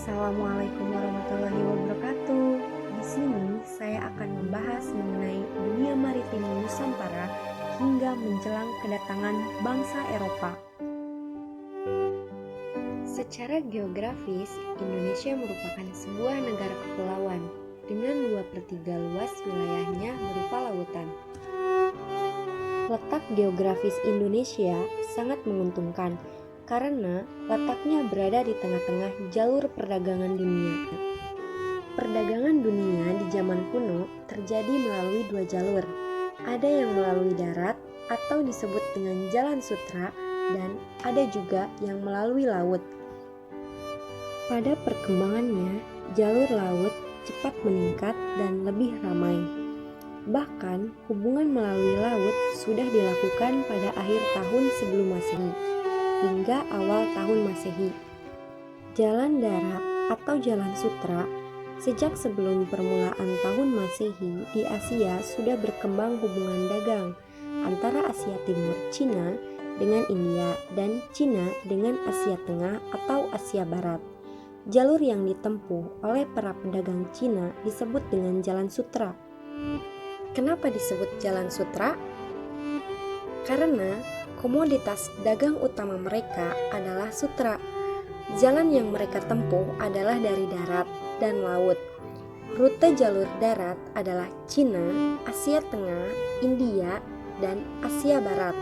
Assalamualaikum warahmatullahi wabarakatuh. Di sini saya akan membahas mengenai dunia maritim Nusantara hingga menjelang kedatangan bangsa Eropa. Secara geografis, Indonesia merupakan sebuah negara kepulauan dengan 2/3 luas wilayahnya berupa lautan. Letak geografis Indonesia sangat menguntungkan karena letaknya berada di tengah-tengah jalur perdagangan dunia. Perdagangan dunia di zaman kuno terjadi melalui dua jalur. Ada yang melalui darat atau disebut dengan Jalan Sutra dan ada juga yang melalui laut. Pada perkembangannya, jalur laut cepat meningkat dan lebih ramai. Bahkan, hubungan melalui laut sudah dilakukan pada akhir tahun sebelum Masehi hingga awal tahun Masehi. Jalan darat atau Jalan Sutra sejak sebelum permulaan tahun Masehi di Asia sudah berkembang hubungan dagang antara Asia Timur Cina dengan India dan Cina dengan Asia Tengah atau Asia Barat. Jalur yang ditempuh oleh para pedagang Cina disebut dengan Jalan Sutra. Kenapa disebut Jalan Sutra? Karena komoditas dagang utama mereka adalah sutra. Jalan yang mereka tempuh adalah dari darat dan laut. Rute jalur darat adalah Cina, Asia Tengah, India, dan Asia Barat.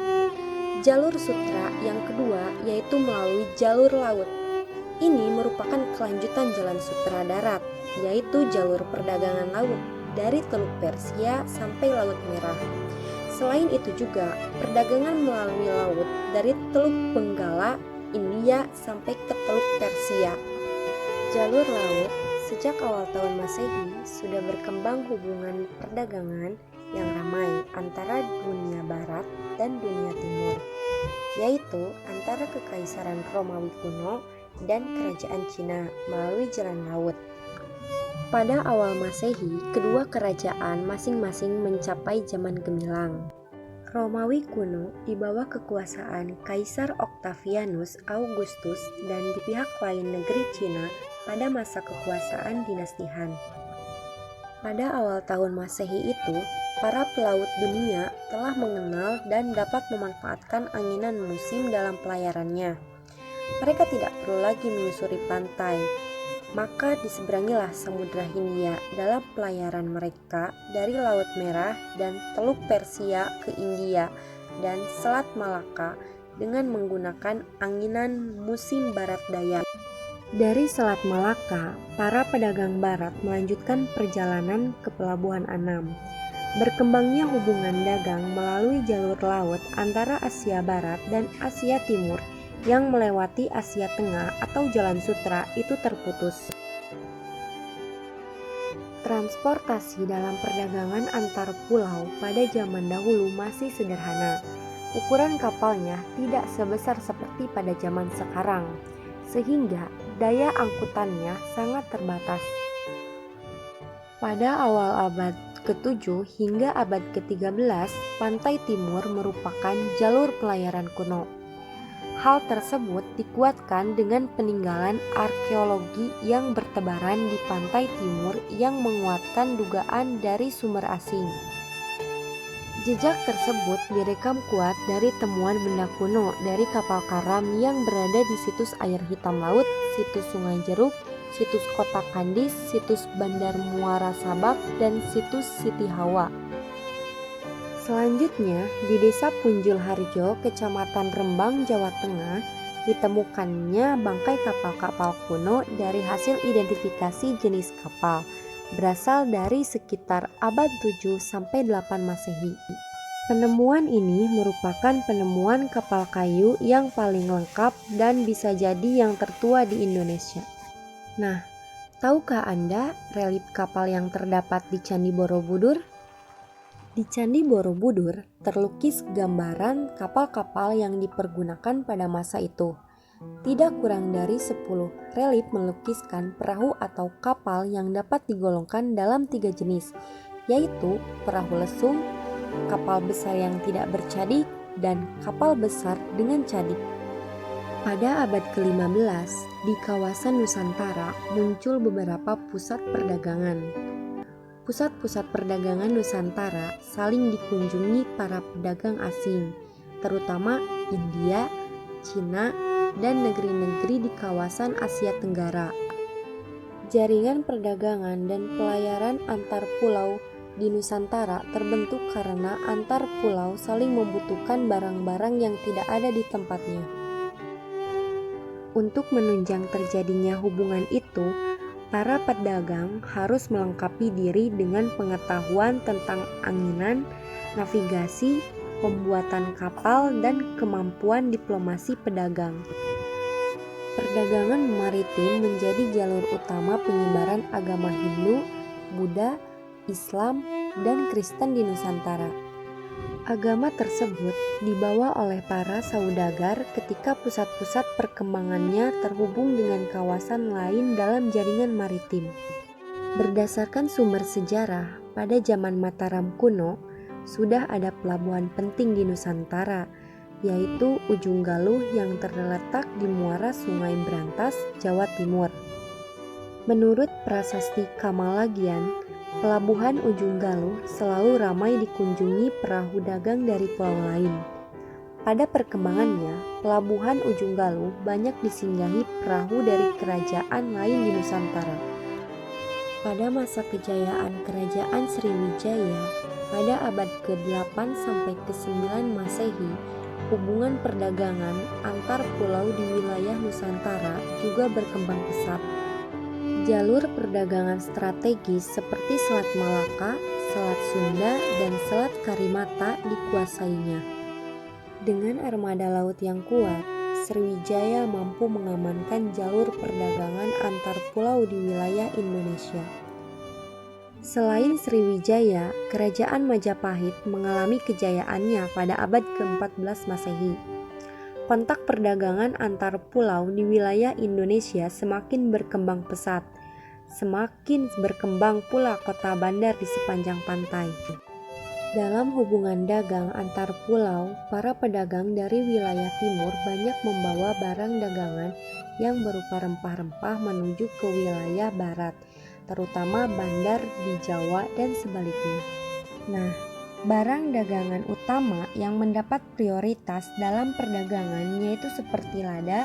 Jalur sutra yang kedua yaitu melalui jalur laut. Ini merupakan kelanjutan Jalan Sutra darat, yaitu jalur perdagangan laut dari Teluk Persia sampai Laut Merah. Selain itu juga, perdagangan melalui laut dari Teluk Benggala, India sampai ke Teluk Persia. Jalur laut sejak awal tahun Masehi sudah berkembang hubungan perdagangan yang ramai antara dunia barat dan dunia timur, yaitu antara Kekaisaran Romawi kuno dan Kerajaan Cina melalui jalan laut. Pada awal Masehi, kedua kerajaan masing-masing mencapai zaman gemilang. Romawi kuno di bawah kekuasaan Kaisar Octavianus Augustus dan di pihak lain negeri Cina pada masa kekuasaan dinasti Han. Pada awal tahun Masehi itu, para pelaut dunia telah mengenal dan dapat memanfaatkan anginan musim dalam pelayarannya. Mereka tidak perlu lagi menyusuri pantai, maka diseberangilah Samudra Hindia dalam pelayaran mereka dari Laut Merah dan Teluk Persia ke India dan Selat Malaka dengan menggunakan anginan musim barat daya. Dari Selat Malaka, para pedagang barat melanjutkan perjalanan ke Pelabuhan Anam. Berkembangnya hubungan dagang melalui jalur laut antara Asia Barat dan Asia Timur yang melewati Asia Tengah atau Jalan Sutra itu terputus. Transportasi dalam perdagangan antar pulau pada zaman dahulu masih sederhana. Ukuran kapalnya tidak sebesar seperti pada zaman sekarang, sehingga daya angkutannya sangat terbatas. Pada awal abad ke-7 hingga abad ke-13, pantai timur merupakan jalur pelayaran kuno. Hal tersebut dikuatkan dengan peninggalan arkeologi yang bertebaran di pantai timur yang menguatkan dugaan dari sumber asing. Jejak tersebut direkam kuat dari temuan benda kuno dari kapal karam yang berada di situs air hitam laut, situs Sungai Jeruk, situs Kota Kandis, situs Bandar Muara Sabak, dan situs Siti Hawa. Selanjutnya, di Desa Punjul Harjo, Kecamatan Rembang, Jawa Tengah, ditemukannya bangkai kapal-kapal kuno dari hasil identifikasi jenis kapal, berasal dari sekitar abad 7 sampai 8 Masehi. Penemuan ini merupakan penemuan kapal kayu yang paling lengkap dan bisa jadi yang tertua di Indonesia. Nah, tahukah Anda relief kapal yang terdapat di Candi Borobudur? Di Candi Borobudur terlukis gambaran kapal-kapal yang dipergunakan pada masa itu. Tidak kurang dari 10 relief melukiskan perahu atau kapal yang dapat digolongkan dalam 3 jenis, yaitu perahu lesung, kapal besar yang tidak bercadik, dan kapal besar dengan cadik. Pada abad ke-15, di kawasan Nusantara muncul beberapa pusat perdagangan. Pusat-pusat perdagangan Nusantara saling dikunjungi para pedagang asing, terutama India, Cina, dan negeri-negeri di kawasan Asia Tenggara. Jaringan perdagangan dan pelayaran antar pulau di Nusantara terbentuk karena antar pulau saling membutuhkan barang-barang yang tidak ada di tempatnya. Untuk menunjang terjadinya hubungan itu, para pedagang harus melengkapi diri dengan pengetahuan tentang anginan, navigasi, pembuatan kapal, dan kemampuan diplomasi pedagang. Perdagangan maritim menjadi jalur utama penyebaran agama Hindu, Buddha, Islam, dan Kristen di Nusantara. Agama tersebut dibawa oleh para saudagar ketika pusat-pusat perkembangannya terhubung dengan kawasan lain dalam jaringan maritim. Berdasarkan sumber sejarah, pada zaman Mataram kuno, sudah ada pelabuhan penting di Nusantara, yaitu Ujung Galuh yang terletak di muara Sungai Brantas, Jawa Timur. Menurut prasasti Kamalagian, pelabuhan Ujung Galuh selalu ramai dikunjungi perahu dagang dari pulau lain. Pada perkembangannya, pelabuhan Ujung Galuh banyak disinggahi perahu dari kerajaan lain di Nusantara. Pada masa kejayaan Kerajaan Sriwijaya, pada abad ke-8 sampai ke-9 Masehi, hubungan perdagangan antar pulau di wilayah Nusantara juga berkembang pesat. Jalur perdagangan strategis seperti Selat Malaka, Selat Sunda, dan Selat Karimata dikuasainya. Dengan armada laut yang kuat, Sriwijaya mampu mengamankan jalur perdagangan antar pulau di wilayah Indonesia. Selain Sriwijaya, Kerajaan Majapahit mengalami kejayaannya pada abad ke-14 Masehi. Kontak perdagangan antar pulau di wilayah Indonesia semakin berkembang pesat. Semakin berkembang pula kota bandar di sepanjang pantai. Dalam hubungan dagang antar pulau, para pedagang dari wilayah timur banyak membawa barang dagangan yang berupa rempah-rempah menuju ke wilayah barat, terutama bandar di Jawa dan sebaliknya. Nah, barang dagangan utama yang mendapat prioritas dalam perdagangan yaitu seperti lada,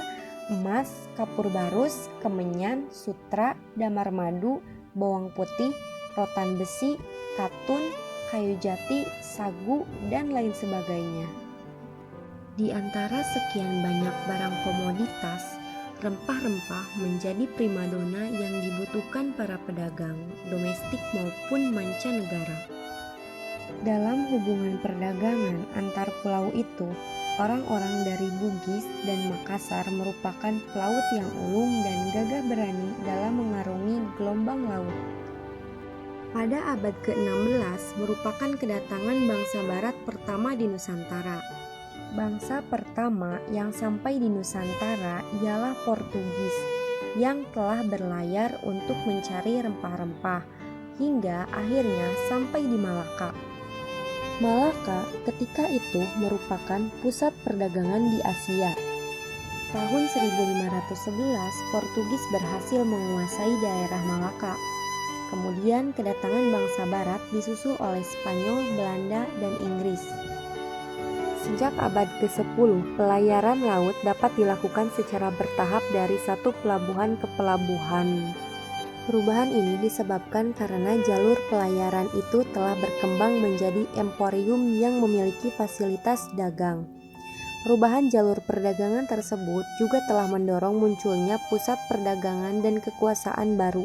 emas, kapur barus, kemenyan, sutra, damar madu, bawang putih, rotan besi, katun, kayu jati, sagu, dan lain sebagainya. Di antara sekian banyak barang komoditas, rempah-rempah menjadi primadona yang dibutuhkan para pedagang, domestik maupun mancanegara. Dalam hubungan perdagangan antar pulau itu, orang-orang dari Bugis dan Makassar merupakan pelaut yang ulung dan gagah berani dalam mengarungi gelombang laut. Pada abad ke-16 merupakan kedatangan bangsa barat pertama di Nusantara. Bangsa pertama yang sampai di Nusantara ialah Portugis yang telah berlayar untuk mencari rempah-rempah hingga akhirnya sampai di Malaka. Malaka ketika itu merupakan pusat perdagangan di Asia. Tahun 1511 Portugis berhasil menguasai daerah Malaka. Kemudian kedatangan bangsa barat disusul oleh Spanyol, Belanda, dan Inggris. Sejak abad ke-10, pelayaran laut dapat dilakukan secara bertahap dari satu pelabuhan ke pelabuhan. Perubahan ini disebabkan karena jalur pelayaran itu telah berkembang menjadi emporium yang memiliki fasilitas dagang. Perubahan jalur perdagangan tersebut juga telah mendorong munculnya pusat perdagangan dan kekuasaan baru.